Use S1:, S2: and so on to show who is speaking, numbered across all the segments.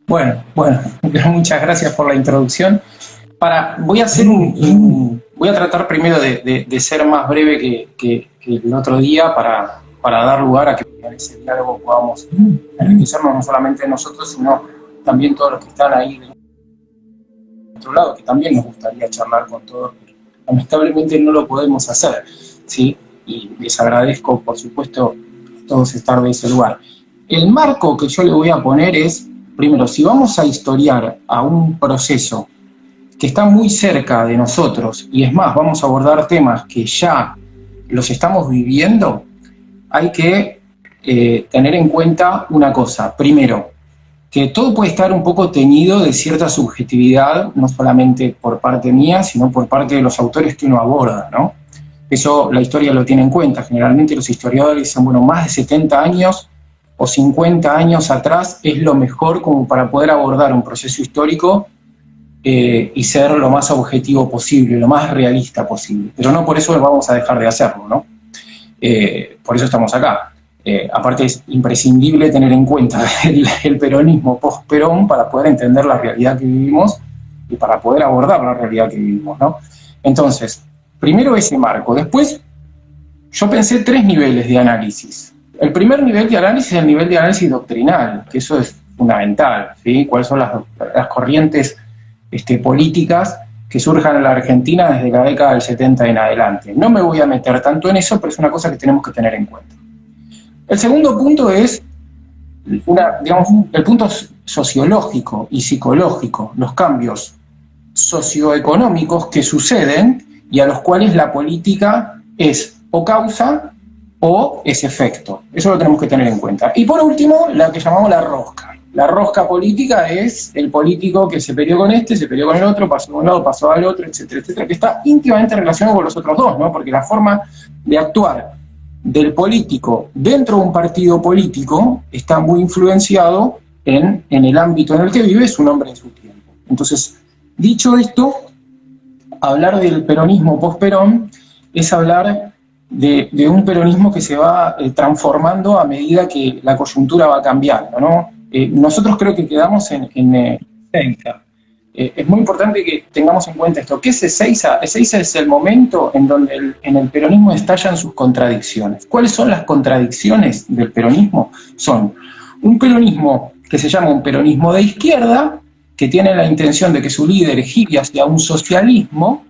S1: Bueno, muchas gracias por la introducción. Voy a tratar primero de ser más breve que el otro día para dar lugar a que en ese diálogo podamos beneficiarnos no solamente nosotros, sino también todos los que están ahí del otro lado, que también nos gustaría charlar con todos, pero lamentablemente no lo podemos hacer, ¿sí? Y les agradezco, por supuesto, a todos estar de ese lugar. El marco que yo le voy a poner es, primero, si vamos a historiar a un proceso que está muy cerca de nosotros, y es más, vamos a abordar temas que ya los estamos viviendo, hay que tener en cuenta una cosa. Primero, que todo puede estar un poco teñido de cierta subjetividad, no solamente por parte mía, sino por parte de los autores que uno aborda, ¿no? Eso la historia lo tiene en cuenta. Generalmente los historiadores dicen, bueno, más de 70 años o 50 años atrás es lo mejor como para poder abordar un proceso histórico y ser lo más objetivo posible, lo más realista posible. Pero no por eso vamos a dejar de hacerlo, ¿no? Por eso estamos acá. Aparte es imprescindible tener en cuenta el peronismo post-Perón para poder entender la realidad que vivimos y para poder abordar la realidad que vivimos, ¿no? Entonces, primero ese marco. Después, yo pensé 3 niveles de análisis. El primer nivel de análisis es el nivel de análisis doctrinal, que eso es fundamental, ¿sí? ¿Cuáles son las corrientes políticas que surjan en la Argentina desde la década del 70 en adelante? No me voy a meter tanto en eso, pero es una cosa que tenemos que tener en cuenta. El segundo punto es, el punto sociológico y psicológico, los cambios socioeconómicos que suceden y a los cuales la política es o causa o es efecto. Eso lo tenemos que tener en cuenta. Y por último, la que llamamos la rosca. La rosca política es el político que se peleó con este, se peleó con el otro, pasó de un lado, pasó al otro, etcétera, etcétera, que está íntimamente relacionado con los otros dos, ¿no? Porque la forma de actuar del político dentro de un partido político está muy influenciado en el ámbito en el que vive su nombre en su tiempo. Entonces, dicho esto, hablar del peronismo post-Perón es hablar de un peronismo que se va transformando a medida que la coyuntura va cambiando, ¿no? Nosotros creo que quedamos en Ezeiza. Es muy importante que tengamos en cuenta esto. ¿Qué es Ezeiza? Ezeiza es el momento en donde en el peronismo estallan sus contradicciones. ¿Cuáles son las contradicciones del peronismo? Son un peronismo que se llama un peronismo de izquierda, que tiene la intención de que su líder gire hacia un socialismo,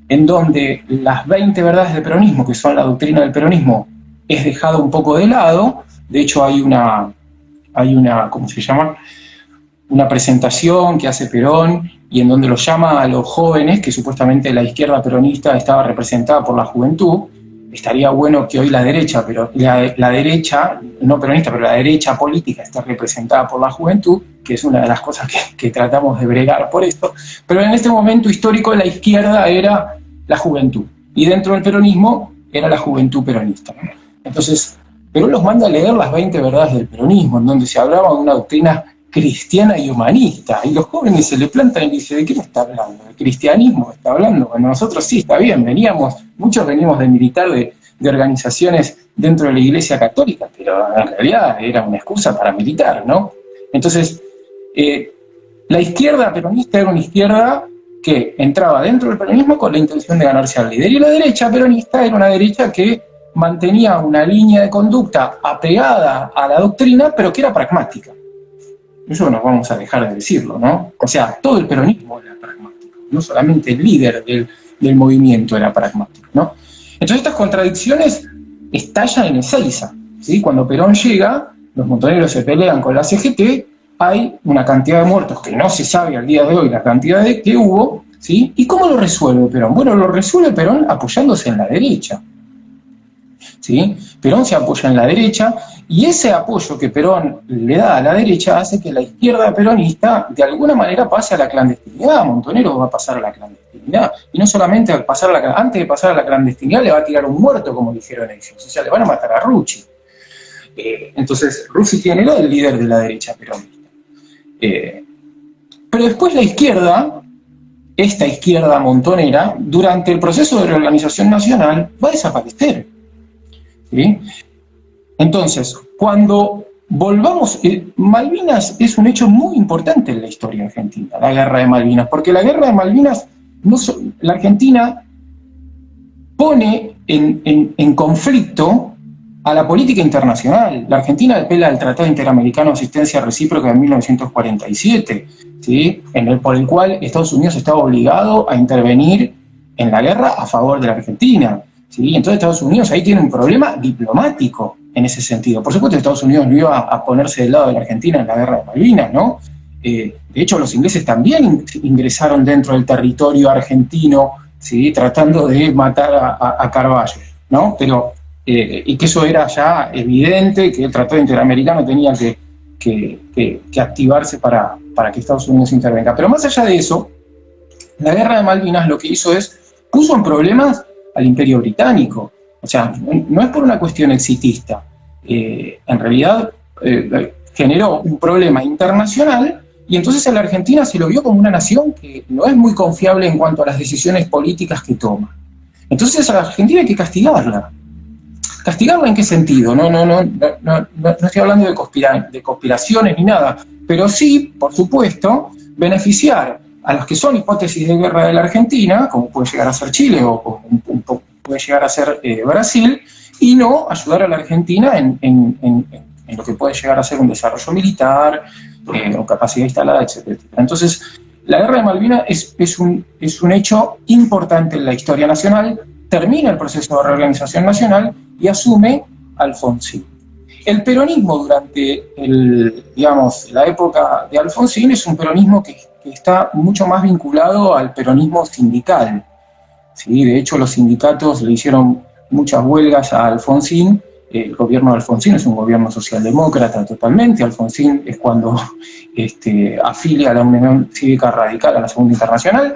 S1: en donde las 20 verdades del peronismo, que son la doctrina del peronismo, es dejado un poco de lado. De hecho, hay una ¿cómo se llama?, una presentación que hace Perón y en donde lo llama a los jóvenes, que supuestamente la izquierda peronista estaba representada por la juventud. Estaría bueno que hoy la derecha, pero la derecha, no peronista, pero la derecha política está representada por la juventud, que es una de las cosas que tratamos de bregar por esto. Pero en este momento histórico la izquierda era la juventud y dentro del peronismo era la juventud peronista. Entonces, Perón los manda a leer las 20 verdades del peronismo, en donde se hablaba de una doctrina cristiana y humanista, y los jóvenes se le plantan y dicen, ¿de qué me está hablando? ¿De cristianismo está hablando? Bueno, nosotros sí, está bien, muchos venimos de militar de organizaciones dentro de la Iglesia Católica, pero en realidad era una excusa para militar, ¿no? Entonces, la izquierda peronista era una izquierda que entraba dentro del peronismo con la intención de ganarse al líder, y la derecha peronista era una derecha que mantenía una línea de conducta apegada a la doctrina, pero que era pragmática. Eso no vamos a dejar de decirlo, ¿no? O sea, todo el peronismo era pragmático, no solamente el líder del movimiento era pragmático, ¿no? Entonces estas contradicciones estallan en Ezeiza, ¿sí? Cuando Perón llega, los montoneros se pelean con la CGT, hay una cantidad de muertos que no se sabe al día de hoy la cantidad que hubo, ¿sí? ¿Y cómo lo resuelve Perón? Bueno, lo resuelve Perón apoyándose en la derecha, ¿sí? Perón se apoya en la derecha y ese apoyo que Perón le da a la derecha hace que la izquierda peronista de alguna manera pase a la clandestinidad. Montonero va a pasar a la clandestinidad y no solamente antes de pasar a la clandestinidad le va a tirar un muerto, como dijeron ellos, o sea, le van a matar a Rucci. Entonces Rucci era el líder de la derecha peronista. Pero después la izquierda, esta izquierda montonera, durante el proceso de reorganización nacional va a desaparecer, ¿sí? Entonces, cuando volvamos, Malvinas es un hecho muy importante en la historia argentina, la guerra de Malvinas, porque la guerra de Malvinas, la Argentina pone en conflicto a la política internacional. La Argentina apela al Tratado Interamericano de Asistencia Recíproca de 1947, ¿sí? Por el cual Estados Unidos estaba obligado a intervenir en la guerra a favor de la Argentina, ¿sí? Entonces Estados Unidos ahí tiene un problema diplomático en ese sentido. Por supuesto, Estados Unidos no iba a ponerse del lado de la Argentina en la guerra de Malvinas, ¿no? De hecho, los ingleses también ingresaron dentro del territorio argentino, ¿sí? Tratando de matar a Carvalho, ¿no? Pero, y que eso era ya evidente, que el Tratado Interamericano tenía que activarse para que Estados Unidos intervenga. Pero más allá de eso, la guerra de Malvinas lo que hizo puso en problemas al Imperio Británico. O sea, no es por una cuestión exitista. En realidad generó un problema internacional y entonces a la Argentina se lo vio como una nación que no es muy confiable en cuanto a las decisiones políticas que toma. Entonces a la Argentina hay que castigarla. ¿Castigarla en qué sentido? No estoy hablando de conspiraciones ni nada, pero sí, por supuesto, beneficiar a los que son hipótesis de guerra de la Argentina, como puede llegar a ser Chile o como puede llegar a ser Brasil, y no ayudar a la Argentina en lo que puede llegar a ser un desarrollo militar, o capacidad instalada, etc. Entonces, la guerra de Malvinas es un hecho importante en la historia nacional, termina el proceso de reorganización nacional y asume Alfonsín. El peronismo durante la época de Alfonsín es un peronismo que está mucho más vinculado al peronismo sindical, ¿sí? De hecho, los sindicatos le hicieron muchas huelgas a Alfonsín. El gobierno de Alfonsín es un gobierno socialdemócrata totalmente. Alfonsín es cuando afilia a la Unión Cívica Radical, a la Segunda Internacional.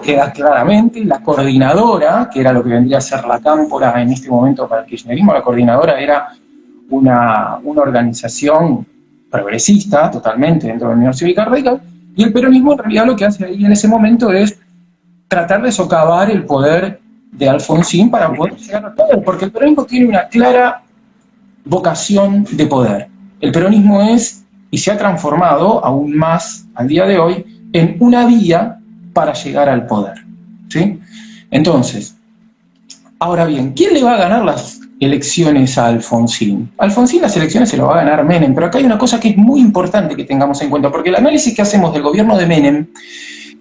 S1: Queda claramente la coordinadora, que era lo que vendría a ser la cámpora en este momento para el kirchnerismo. La coordinadora era una organización progresista totalmente dentro de la Unión Cívica Radical, y el peronismo en realidad lo que hace ahí en ese momento es tratar de socavar el poder de Alfonsín para poder llegar al poder, porque el peronismo tiene una clara vocación de poder. El peronismo es, y se ha transformado aún más al día de hoy, en una vía para llegar al poder, ¿sí? Entonces, ahora bien, ¿quién le va a ganar las elecciones a Alfonsín? Alfonsín las elecciones se lo va a ganar Menem, pero acá hay una cosa que es muy importante que tengamos en cuenta, porque el análisis que hacemos del gobierno de Menem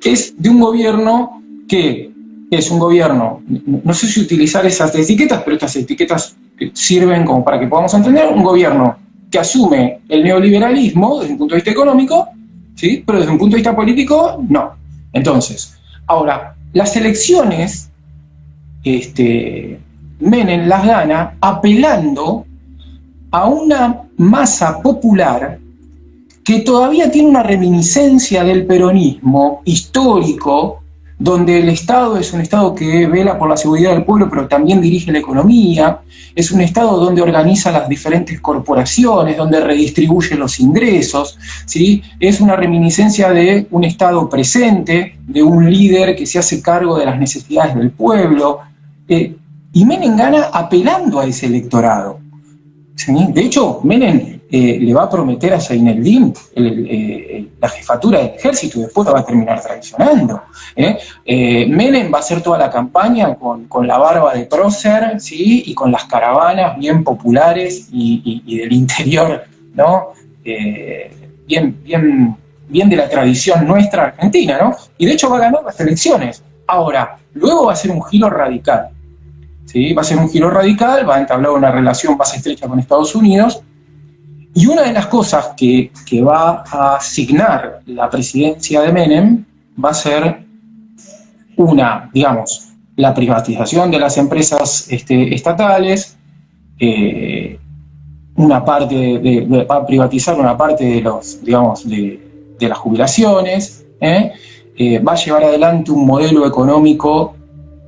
S1: es de un gobierno que es un gobierno, no sé si utilizar esas etiquetas, pero estas etiquetas sirven como para que podamos entender, un gobierno que asume el neoliberalismo desde un punto de vista económico, ¿sí? Pero desde un punto de vista político, no. Entonces, ahora, las elecciones, Menem las gana apelando a una masa popular que todavía tiene una reminiscencia del peronismo histórico, donde el Estado es un Estado que vela por la seguridad del pueblo, pero también dirige la economía, es un Estado donde organiza las diferentes corporaciones, donde redistribuye los ingresos, ¿sí? Es una reminiscencia de un Estado presente, de un líder que se hace cargo de las necesidades del pueblo, y Menem gana apelando a ese electorado, ¿sí? De hecho, Menem le va a prometer a Zaineldin la jefatura del ejército y después la va a terminar traicionando. Menem va a hacer toda la campaña con la barba de prócer, ¿sí? Y con las caravanas bien populares y del interior, ¿no? Bien de la tradición nuestra argentina, ¿no? Y de hecho va a ganar las elecciones. Ahora, luego va a ser un giro radical, ¿sí? Va a ser un giro radical, va a entablar una relación más estrecha con Estados Unidos. Y una de las cosas que va a asignar la presidencia de Menem va a ser la privatización de las empresas estatales, va a privatizar una parte de las jubilaciones, va a llevar adelante un modelo económico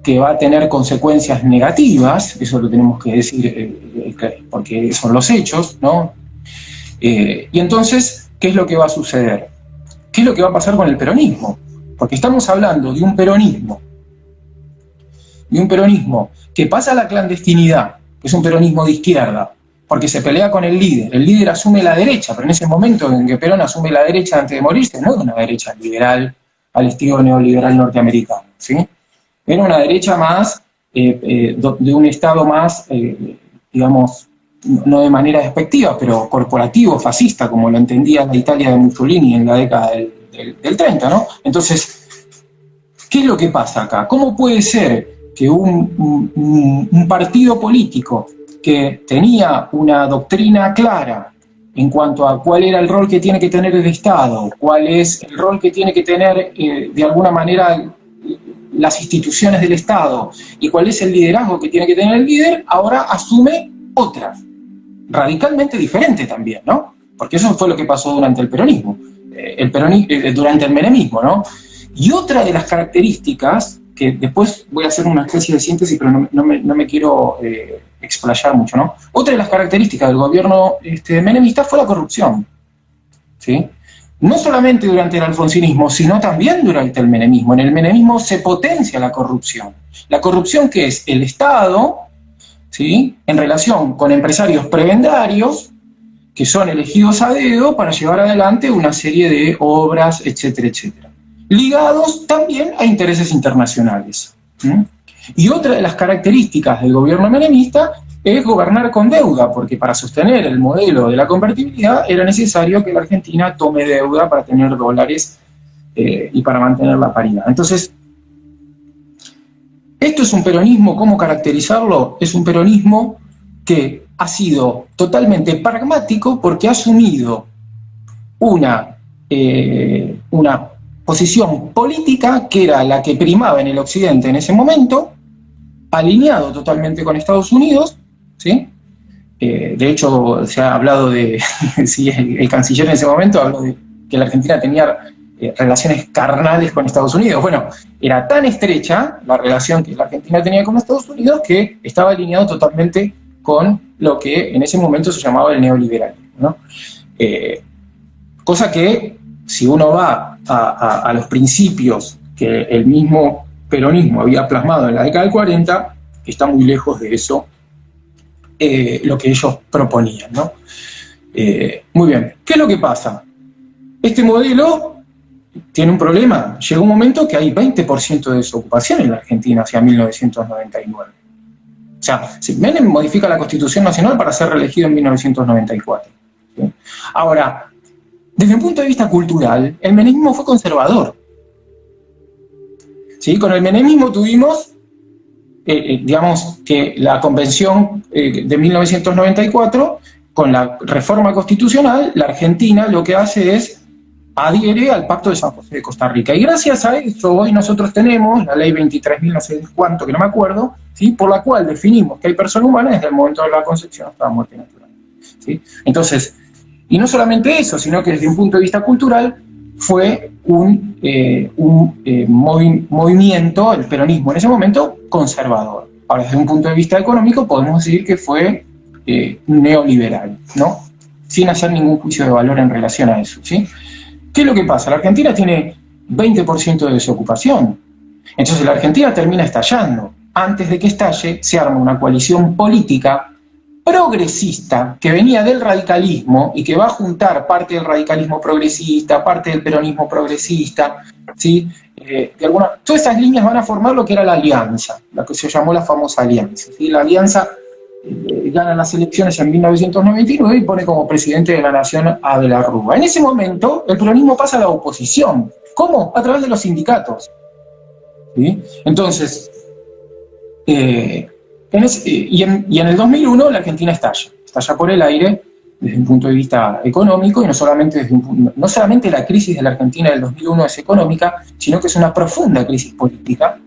S1: que va a tener consecuencias negativas, eso lo tenemos que decir porque son los hechos, ¿no? Y entonces, ¿qué es lo que va a suceder? ¿Qué es lo que va a pasar con el peronismo? Porque estamos hablando de un peronismo que pasa a la clandestinidad, que es un peronismo de izquierda, porque se pelea con el líder asume la derecha, pero en ese momento en que Perón asume la derecha antes de morirse, no era una derecha liberal al estilo neoliberal norteamericano, ¿sí? Era una derecha más, de un Estado más, digamos, no de manera despectiva, pero corporativo, fascista, como lo entendía la Italia de Mussolini en la década del 30, ¿no? Entonces, ¿qué es lo que pasa acá? ¿Cómo puede ser que un partido político que tenía una doctrina clara en cuanto a cuál era el rol que tiene que tener el Estado, cuál es el rol que tiene que tener, de alguna manera, las instituciones del Estado y cuál es el liderazgo que tiene que tener el líder, ahora asume otra, radicalmente diferente también, ¿no? Porque eso fue lo que pasó durante el peronismo, durante el menemismo, ¿no? Y otra de las características, que después voy a hacer una especie de síntesis, pero no me quiero explayar mucho, ¿no? Otra de las características del gobierno menemista fue la corrupción, ¿sí? No solamente durante el alfonsinismo, sino también durante el menemismo. En el menemismo se potencia la corrupción. La corrupción que es el Estado, ¿sí?, en relación con empresarios prebendarios que son elegidos a dedo para llevar adelante una serie de obras, etcétera, etcétera, ligados también a intereses internacionales. Y otra de las características del gobierno menemista es gobernar con deuda, porque para sostener el modelo de la convertibilidad era necesario que la Argentina tome deuda para tener dólares y para mantener la paridad. Entonces, esto es un peronismo, ¿cómo caracterizarlo? Es un peronismo que ha sido totalmente pragmático porque ha asumido una posición política que era la que primaba en el Occidente en ese momento, alineado totalmente con Estados Unidos, ¿sí? De hecho, se ha hablado de, sí, el canciller en ese momento habló de que la Argentina tenía relaciones carnales con Estados Unidos. Bueno, era tan estrecha la relación que la Argentina tenía con Estados Unidos que estaba alineado totalmente con lo que en ese momento se llamaba el neoliberalismo, ¿no? Cosa que, si uno va a los principios que el mismo peronismo había plasmado en la década del 40, está muy lejos de eso, lo que ellos proponían, ¿no? Muy bien, ¿qué es lo que pasa? Este modelo tiene un problema. Llega un momento que hay 20% de desocupación en la Argentina hacia 1999. O sea, Menem modifica la Constitución Nacional para ser reelegido en 1994. ¿Sí? Ahora, desde un punto de vista cultural, el menemismo fue conservador. ¿Sí? Con el menemismo tuvimos, digamos, que la Convención de 1994, con la reforma constitucional, la Argentina lo que hace es adhiere al Pacto de San José de Costa Rica. Y gracias a eso hoy nosotros tenemos la ley 23.000 no sé cuánto, que no me acuerdo, ¿sí?, por la cual definimos que hay persona humana desde el momento de la concepción hasta la muerte natural. ¿Sí? Entonces, y no solamente eso, sino que desde un punto de vista cultural fue un movimiento, el peronismo en ese momento, conservador. Ahora, desde un punto de vista económico podemos decir que fue neoliberal, ¿no? Sin hacer ningún juicio de valor en relación a eso, ¿sí? ¿Qué es lo que pasa? La Argentina tiene 20% de desocupación. Entonces la Argentina termina estallando. Antes de que estalle, se arma una coalición política progresista que venía del radicalismo y que va a juntar parte del radicalismo progresista, parte del peronismo progresista, ¿sí? Todas esas líneas van a formar lo que era la alianza, la que se llamó la famosa alianza, ¿sí? La alianza gana las elecciones en 1999 y pone como presidente de la nación a De la Rúa. En ese momento, el peronismo pasa a la oposición. ¿Cómo? A través de los sindicatos. ¿Sí? Entonces, y en el 2001 la Argentina estalla por el aire desde un punto de vista económico, y no solamente la crisis de la Argentina del 2001 es económica, sino que es una profunda crisis política,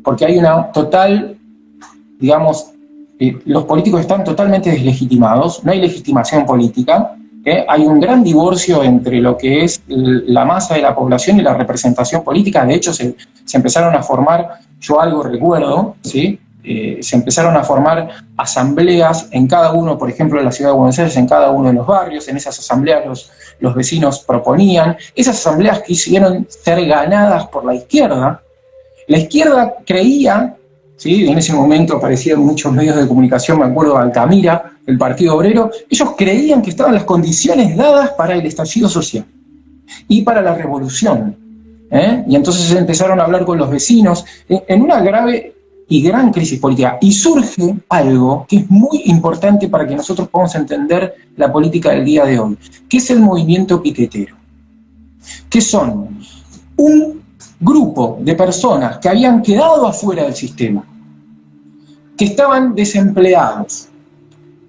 S1: porque hay una total, digamos, los políticos están totalmente deslegitimados, no hay legitimación política, hay un gran divorcio entre lo que es la masa de la población y la representación política. De hecho, se empezaron a formar, yo algo recuerdo, ¿sí? Se empezaron a formar asambleas en cada uno, por ejemplo, en la ciudad de Buenos Aires, en cada uno de los barrios. En esas asambleas los vecinos proponían. Esas asambleas quisieron ser ganadas por la izquierda. La izquierda creía ¿sí? En ese momento aparecían muchos medios de comunicación, me acuerdo de Altamira, el Partido Obrero. Ellos creían que estaban las condiciones dadas para el estallido social y para la revolución. Y entonces empezaron a hablar con los vecinos en una grave y gran crisis política. Y surge algo que es muy importante para que nosotros podamos entender la política del día de hoy, que es el movimiento piquetero, que son un grupo de personas que habían quedado afuera del sistema, que estaban desempleados,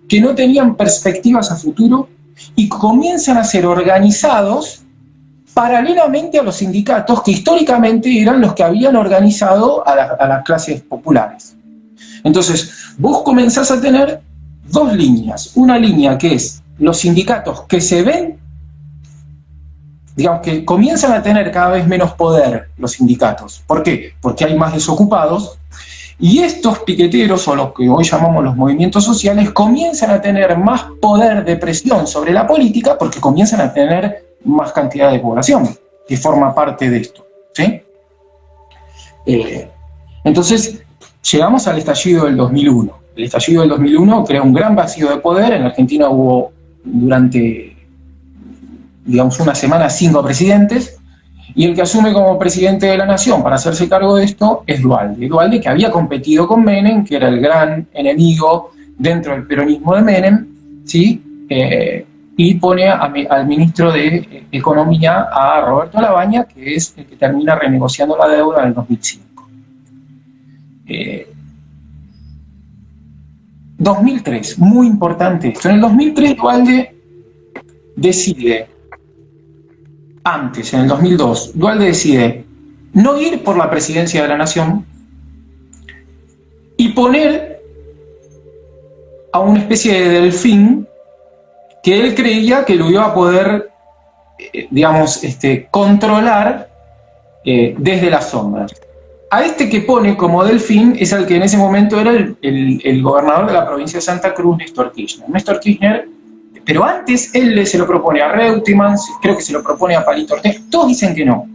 S1: que no tenían perspectivas a futuro y comienzan a ser organizados paralelamente a los sindicatos que históricamente eran los que habían organizado a las clases populares. Entonces, vos comenzás a tener dos líneas. Una línea que es los sindicatos que se ven, digamos que comienzan a tener cada vez menos poder los sindicatos. ¿Por qué? Porque hay más desocupados. Y estos piqueteros, o los que hoy llamamos los movimientos sociales, comienzan a tener más poder de presión sobre la política porque comienzan a tener más cantidad de población que forma parte de esto, ¿sí? Entonces, llegamos al estallido del 2001. El estallido del 2001 crea un gran vacío de poder. En Argentina hubo durante, digamos, una semana 5 presidentes, y el que asume como presidente de la nación para hacerse cargo de esto es Duhalde. Duhalde, que había competido con Menem, que era el gran enemigo dentro del peronismo de Menem, ¿sí? Y pone al ministro de Economía, a Roberto Labaña, que es el que termina renegociando la deuda en el 2005. 2003, muy importante esto. En el 2003 Duhalde decide, antes, en el 2002, Duhalde decide no ir por la presidencia de la nación y poner a una especie de delfín que él creía que lo iba a poder, digamos, controlar desde las sombras. A este que pone como delfín es al que en ese momento era el gobernador de la provincia de Santa Cruz, Néstor Kirchner. Néstor Kirchner, pero antes él se lo propone a Reutemann, creo que se lo propone a Palito Ortega. Todos dicen que no.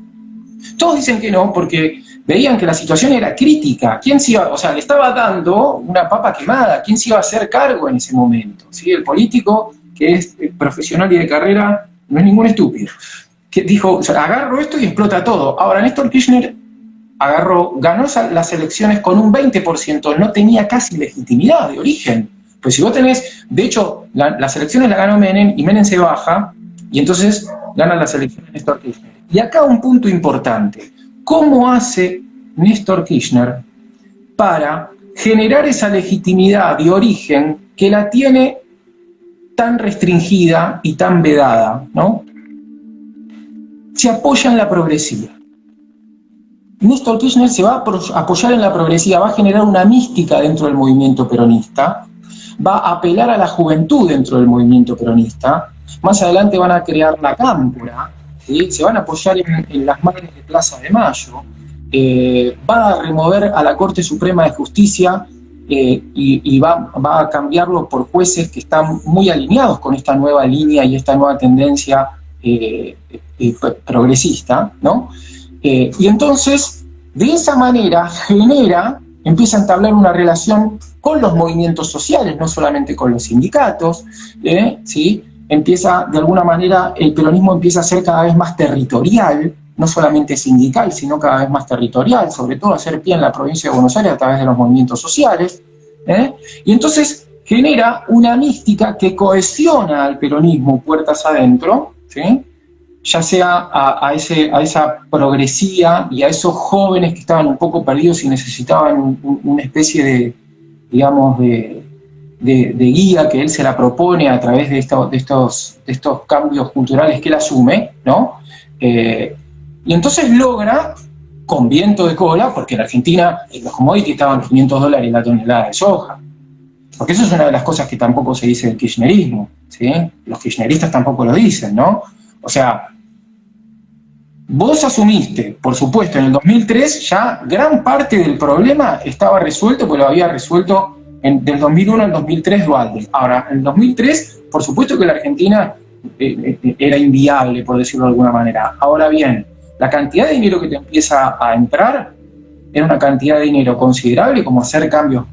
S1: Todos dicen que no porque veían que la situación era crítica. ¿Quién se iba, o sea, le estaba dando una papa quemada? ¿Quién se iba a hacer cargo en ese momento? ¿Sí? El político, que es profesional y de carrera, no es ningún estúpido, que dijo, o sea, agarro esto y explota todo. Ahora, Néstor Kirchner ganó las elecciones con un 20%, no tenía casi legitimidad de origen. Pues si vos tenés, de hecho, las elecciones las ganó Menem y Menem se baja, y entonces gana las elecciones Néstor Kirchner. Y acá un punto importante, ¿cómo hace Néstor Kirchner para generar esa legitimidad de origen que la tiene tan restringida y tan vedada, ¿no? Se apoya en la progresiva. Néstor Kirchner se va a apoyar en la progresiva, va a generar una mística dentro del movimiento peronista, va a apelar a la juventud dentro del movimiento peronista, más adelante van a crear la Cámpora, ¿sí? Se van a apoyar en las madres de Plaza de Mayo, va a remover a la Corte Suprema de Justicia y va a cambiarlo por jueces que están muy alineados con esta nueva línea y esta nueva tendencia progresista, ¿no? Y entonces, de esa manera, empieza a entablar una relación con los movimientos sociales, no solamente con los sindicatos, ¿sí? Empieza, de alguna manera, el peronismo empieza a ser cada vez más territorial, no solamente sindical, sino cada vez más territorial, sobre todo hacer pie en la provincia de Buenos Aires a través de los movimientos sociales, y entonces genera una mística que cohesiona al peronismo puertas adentro, ¿sí? Ya sea a esa progresía y a esos jóvenes que estaban un poco perdidos y necesitaban una especie de, digamos, de guía que él se la propone a través de estos cambios culturales que él asume, ¿no? Y entonces logra, con viento de cola, porque en Argentina los commodities estaban $500 la tonelada de soja, porque eso es una de las cosas que tampoco se dice del kirchnerismo, ¿sí? Los kirchneristas tampoco lo dicen, ¿no? O sea, vos asumiste, por supuesto, en el 2003 ya gran parte del problema estaba resuelto, porque lo había resuelto del 2001 al 2003 Duhalde. Ahora, en el 2003, por supuesto que la Argentina era inviable, por decirlo de alguna manera. Ahora bien, la cantidad de dinero que te empieza a entrar era una cantidad de dinero considerable como hacer cambios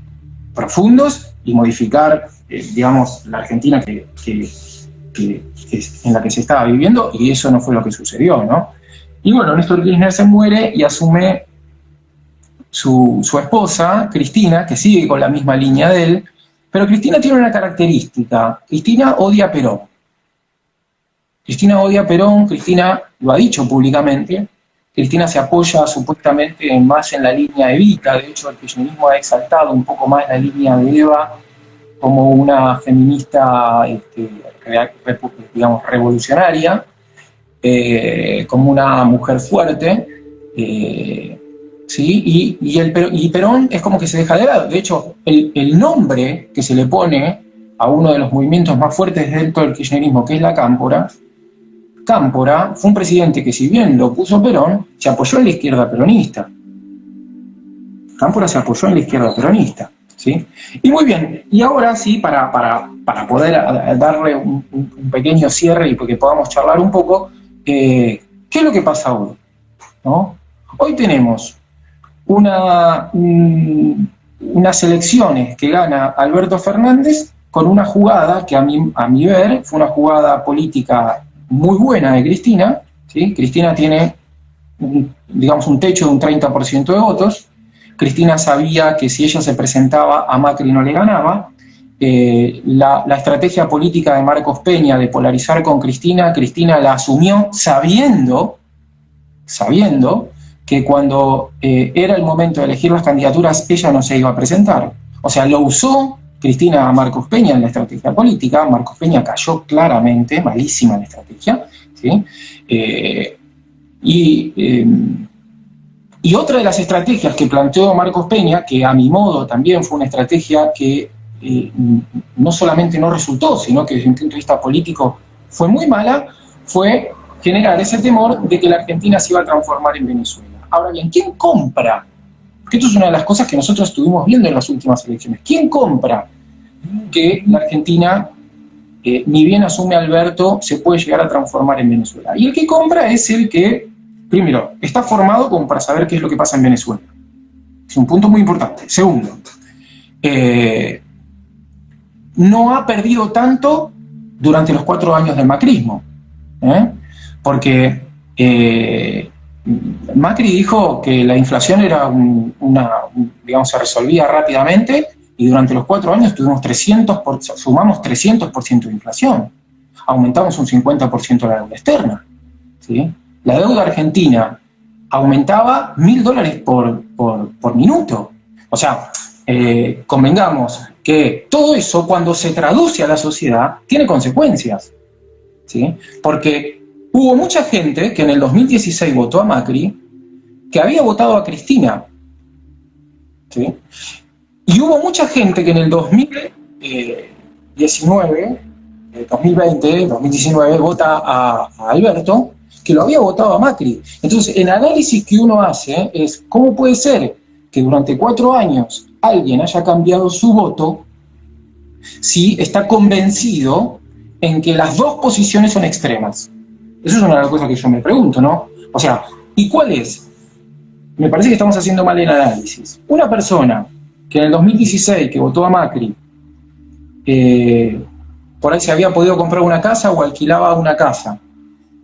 S1: profundos y modificar, digamos, la Argentina en la que se estaba viviendo, y eso no fue lo que sucedió, ¿no? Y bueno, Néstor Kirchner se muere y asume su esposa, Cristina, que sigue con la misma línea de él, pero Cristina tiene una característica: Cristina odia a Perón. Cristina odia a Perón, Cristina lo ha dicho públicamente, Cristina se apoya supuestamente más en la línea de Evita, de hecho el kirchnerismo ha exaltado un poco más la línea de Eva como una feminista, digamos, revolucionaria, como una mujer fuerte, ¿sí? Y Perón es como que se deja de lado. De hecho, el nombre que se le pone a uno de los movimientos más fuertes dentro del kirchnerismo, que es la Cámpora fue un presidente que, si bien lo puso Perón, se apoyó en la izquierda peronista. Cámpora se apoyó en la izquierda peronista, ¿sí? Y muy bien, y ahora sí, para poder darle un pequeño cierre y porque podamos charlar un poco, ¿qué es lo que pasa hoy? ¿No? Hoy tenemos unas elecciones que gana Alberto Fernández con una jugada que a mi ver fue una jugada política muy buena de Cristina, ¿sí? Cristina tiene, digamos, un techo de un 30% de votos. Cristina sabía que si ella se presentaba a Macri no le ganaba. La estrategia política de Marcos Peña de polarizar con Cristina la asumió sabiendo que cuando era el momento de elegir las candidaturas ella no se iba a presentar. O sea, lo usó Cristina a Marcos Peña en la estrategia política. Marcos Peña cayó claramente, malísima en la estrategia, ¿sí? Y otra de las estrategias que planteó Marcos Peña, que a mi modo también fue una estrategia que no solamente no resultó, sino que desde un punto de vista político fue muy mala, fue generar ese temor de que la Argentina se iba a transformar en Venezuela. Ahora bien, ¿quién compra? Porque esto es una de las cosas que nosotros estuvimos viendo en las últimas elecciones. ¿Quién compra que la Argentina, ni bien asume Alberto, se puede llegar a transformar en Venezuela? Y el que compra es el que, primero, está formado como para saber qué es lo que pasa en Venezuela. Es un punto muy importante. Segundo, no ha perdido tanto durante los 4 años del macrismo, porque Macri dijo que la inflación era digamos, se resolvía rápidamente, y durante los 4 años sumamos 300% de inflación, aumentamos un 50% la deuda externa, ¿sí? La deuda argentina aumentaba $1.000 por minuto. O sea, convengamos que todo eso, cuando se traduce a la sociedad, tiene consecuencias, ¿sí? Porque hubo mucha gente que en el 2016 votó a Macri, que había votado a Cristina, ¿sí? Y hubo mucha gente que en el 2019, 2020, 2019 vota a Alberto, que lo había votado a Macri. Entonces, el análisis que uno hace es cómo puede ser que durante 4 años alguien haya cambiado su voto si está convencido en que las dos posiciones son extremas. Eso es una de las cosas que yo me pregunto, ¿no? O sea, ¿y cuál es? Me parece que estamos haciendo mal el análisis. Una persona que en el 2016, que votó a Macri, por ahí se había podido comprar una casa o alquilaba una casa,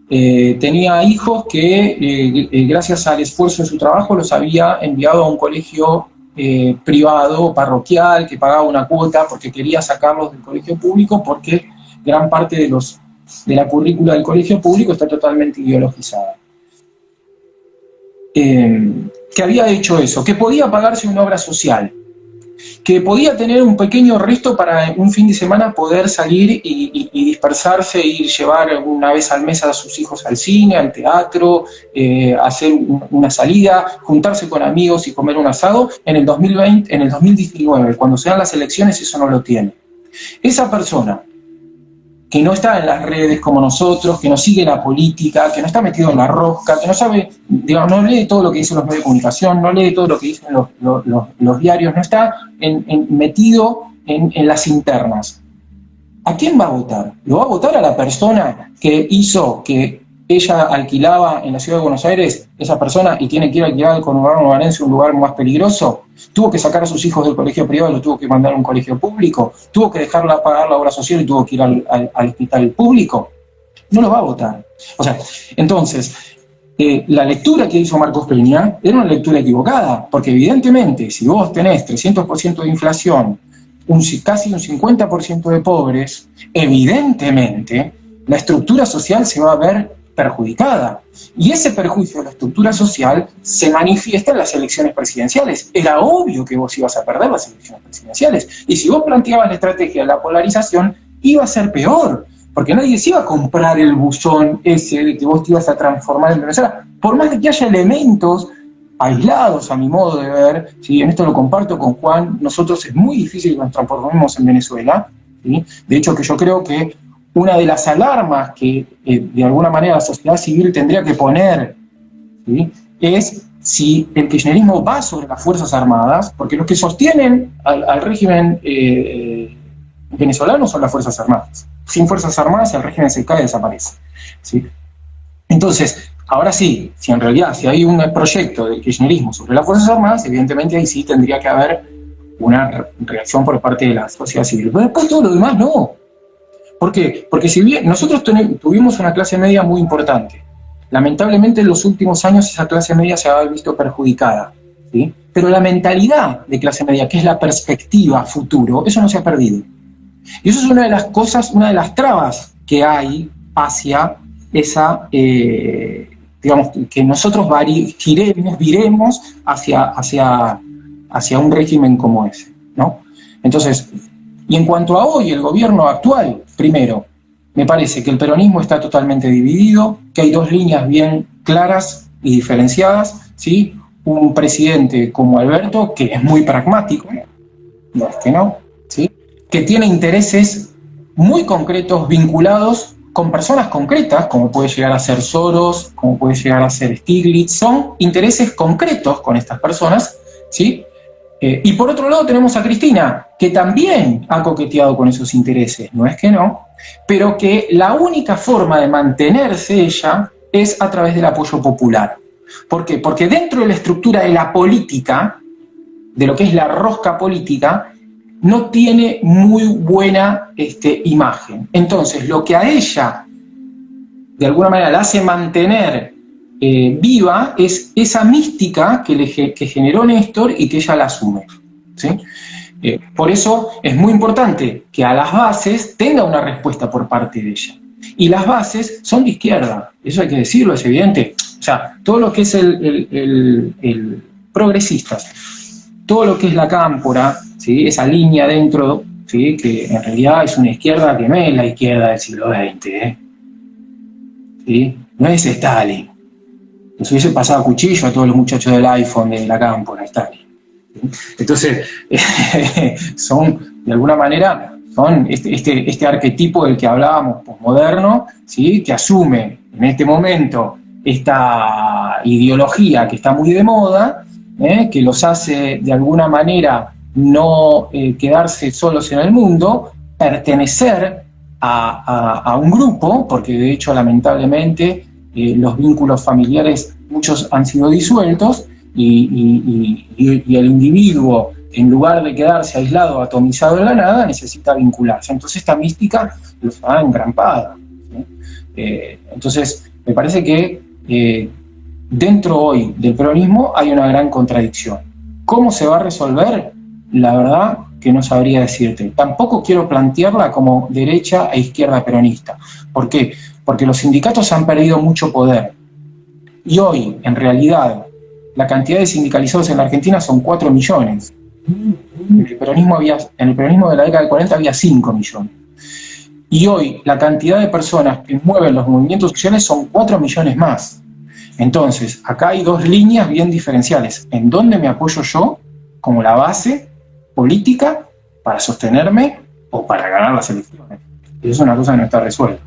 S1: tenía hijos que gracias al esfuerzo de su trabajo los había enviado a un colegio privado, parroquial, que pagaba una cuota porque quería sacarlos del colegio público, porque gran parte de la currícula del colegio público está totalmente ideologizada. Que había hecho eso, que podía pagarse una obra social, que podía tener un pequeño resto para un fin de semana poder salir y dispersarse, ir llevar una vez al mes a sus hijos al cine, al teatro, hacer una salida, juntarse con amigos y comer un asado. En el 2019, cuando se dan las elecciones, eso no lo tiene. Esa persona que no está en las redes como nosotros, que no sigue la política, que no está metido en la rosca, que no sabe, digamos, no lee todo lo que dicen los medios de comunicación, no lee todo lo que dicen los diarios, no está metido en las internas. ¿A quién va a votar? ¿Lo va a votar a la persona que hizo que ella alquilaba en la ciudad de Buenos Aires, esa persona, y tiene que ir a alquilar al conurbano bonaerense, un lugar más peligroso, tuvo que sacar a sus hijos del colegio privado y los tuvo que mandar a un colegio público, tuvo que dejarla pagar la obra social y tuvo que ir al hospital público, no los va a votar. O sea, entonces, la lectura que hizo Marcos Peña era una lectura equivocada, porque evidentemente, si vos tenés 300% de inflación, casi un 50% de pobres, evidentemente la estructura social se va a ver perjudicada. Y ese perjuicio de la estructura social se manifiesta en las elecciones presidenciales. Era obvio que vos ibas a perder las elecciones presidenciales. Y si vos planteabas la estrategia de la polarización, iba a ser peor, porque nadie se iba a comprar el buzón ese de que vos te ibas a transformar en Venezuela. Por más de que haya elementos aislados, a mi modo de ver, ¿sí? En esto lo comparto con Juan, nosotros es muy difícil que nos transformemos en Venezuela, ¿sí? De hecho que yo creo que una de las alarmas que de alguna manera la sociedad civil tendría que poner, ¿sí? Es si el kirchnerismo va sobre las Fuerzas Armadas, porque los que sostienen al régimen venezolano son las Fuerzas Armadas. Sin Fuerzas Armadas el régimen se cae y desaparece, ¿sí? Entonces, ahora sí, si en realidad si hay un proyecto del kirchnerismo sobre las Fuerzas Armadas, evidentemente ahí sí tendría que haber una reacción por parte de la sociedad civil. Pero después todo lo demás no. ¿Por qué? Porque si bien nosotros tuvimos una clase media muy importante, lamentablemente en los últimos años esa clase media se ha visto perjudicada, ¿sí? Pero la mentalidad de clase media, que es la perspectiva a futuro, eso no se ha perdido. Y eso es una de las cosas, una de las trabas que hay hacia esa, digamos, que nosotros viremos hacia un régimen como ese, ¿no? Entonces, y en cuanto a hoy, el gobierno actual, primero, me parece que el peronismo está totalmente dividido, que hay dos líneas bien claras y diferenciadas, ¿sí? Un presidente como Alberto, que es muy pragmático, no es que no, ¿sí? Que tiene intereses muy concretos vinculados con personas concretas, como puede llegar a ser Soros, como puede llegar a ser Stiglitz, son intereses concretos con estas personas, ¿sí? Y por otro lado tenemos a Cristina, que también ha coqueteado con esos intereses, no es que no, pero que la única forma de mantenerse ella es a través del apoyo popular. ¿Por qué? Porque dentro de la estructura de la política, de lo que es la rosca política, no tiene muy buena imagen. Entonces, lo que a ella, de alguna manera, la hace mantener viva es esa mística que generó Néstor y que ella la asume, ¿sí? Por eso es muy importante que a las bases tenga una respuesta por parte de ella. Y las bases son de izquierda, eso hay que decirlo, es evidente. O sea, todo lo que es el progresistas, todo lo que es la cámpora, ¿sí? Esa línea dentro, ¿sí? Que en realidad es una izquierda que no es la izquierda del siglo XX, ¿sí? No es Stalin. Nos hubiese pasado cuchillo a todos los muchachos del iPhone de la cámpora, Stalin. Entonces, son, de alguna manera, son este arquetipo del que hablábamos, posmoderno, ¿sí? Que asume en este momento esta ideología que está muy de moda, que los hace de alguna manera no quedarse solos en el mundo, pertenecer a un grupo, porque de hecho lamentablemente los vínculos familiares muchos han sido disueltos y el individuo, en lugar de quedarse aislado, atomizado en la nada, necesita vincularse. Entonces esta mística los ha engrampada, ¿sí? Entonces me parece que dentro hoy del peronismo hay una gran contradicción. ¿Cómo se va a resolver? La verdad que no sabría decirte. Tampoco quiero plantearla como derecha e izquierda peronista. ¿Por qué? Porque los sindicatos han perdido mucho poder. Y hoy, en realidad, la cantidad de sindicalizados en la Argentina son 4 millones. En el peronismo de la década del 40 había 5 millones. Y hoy, la cantidad de personas que mueven los movimientos sociales son 4 millones más. Entonces, acá hay dos líneas bien diferenciales. ¿En dónde me apoyo yo como la base política para sostenerme o para ganar las elecciones? Y eso es una cosa que no está resuelta.